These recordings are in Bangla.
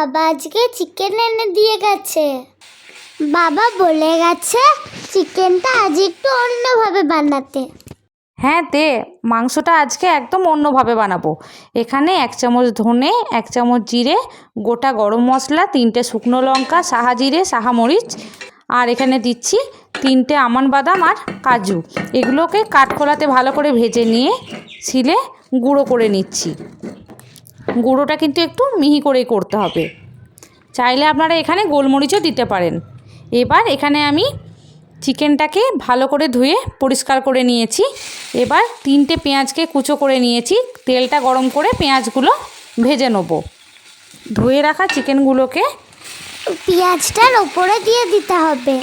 বাবা আজকে চিকেন এনে দিয়ে গেছে। বাবা বলে গেছে চিকেনটা আজ একটু অন্যভাবে বানাতে। হ্যাঁ মাংসটা আজকে একদম অন্যভাবে বানাবো। এখানে 1 চামচ ধনে, 1 চামচ জিরে, গোটা গরম মশলা, 3টে শুকনো লঙ্কা, সাহা জিরে, সাহা মরিচ, আর এখানে দিচ্ছি 3টে আমন্ড বাদাম আর কাজু। এগুলোকে কাঠখোলাতে ভালো করে ভেজে নিয়ে শিলে গুঁড়ো করে নিচ্ছি। গুঁড়োটা কিন্তু একটু মিহি করেই করতে হবে। চাইলে আপনারা এখানে গোলমরিচও দিতে পারেন। এবার এখানে আমি চিকেনটাকে ভালো করে ধুয়ে পরিষ্কার করে নিয়েছি। এবার 3টে পেঁয়াজকে কুচো করে নিয়েছি। তেলটা গরম করে পেঁয়াজগুলো ভেজে নেব। ধুয়ে রাখা চিকেনগুলোকে পেঁয়াজটার ওপরে দিয়ে দিতে হবে।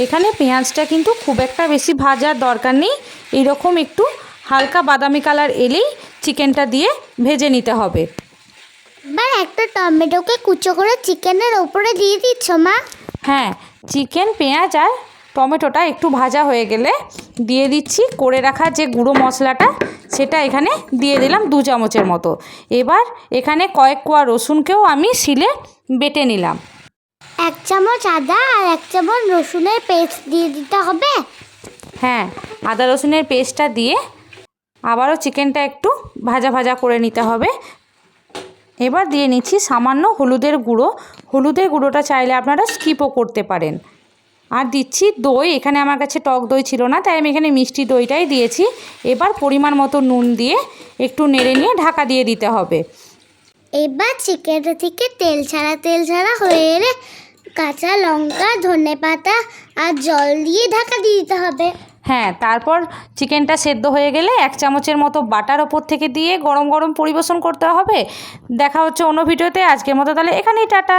এখানে পেঁয়াজটা কিন্তু খুব একটা বেশি ভাজার দরকার নেই। এইরকম একটু হালকা বাদামি কালার এলেই চিকেনটা দিয়ে ভেজে নিতে হবে। এবার একটা টমেটোকে কুচো করে চিকেনের ওপরে দিয়ে দিচ্ছ মা? হ্যাঁ, চিকেন, পেঁয়াজ আর টমেটোটা একটু ভাজা হয়ে গেলে দিয়ে দিচ্ছি করে রাখা যে গুঁড়ো মশলাটা, সেটা এখানে দিয়ে দিলাম 2 চামচের মতো। এবার এখানে কয়েক কোয়া রসুনকেও আমি শিলে বেটে নিলাম। 1 চামচ আদা আর 1 চামচ রসুনের পেস্ট দিয়ে দিতে হবে। হ্যাঁ, আদা রসুনের পেস্টটা দিয়ে আবারও চিকেনটা একটু ভাজা ভাজা করে নিতে হবে। এবার দিয়ে নিচ্ছি সামান্য হলুদের গুঁড়ো। হলুদের গুঁড়োটা চাইলে আপনারা স্কিপও করতে পারেন। আর দিচ্ছি দই। এখানে আমার কাছে টক দই ছিল না, তাই আমি এখানে মিষ্টি দইটাই দিয়েছি। এবার পরিমাণ মতো নুন দিয়ে একটু নেড়ে নিয়ে ঢাকা দিয়ে দিতে হবে। এবার চিকেনটা থেকে তেল ছাড়া হয়ে এলে কাঁচা লঙ্কা, ধনেপাতা আর জল দিয়ে ঢাকা দিয়ে দিতে হবে। হ্যাঁ, তারপর চিকেনটা সেদ্ধ হয়ে গেলে 1 চামচের মতো বাটার ওপর থেকে দিয়ে গরম গরম পরিবেশন করতে হবে। দেখা হচ্ছে অন্য ভিডিওতে। আজকের মতো তাহলে এখানেই টাটা।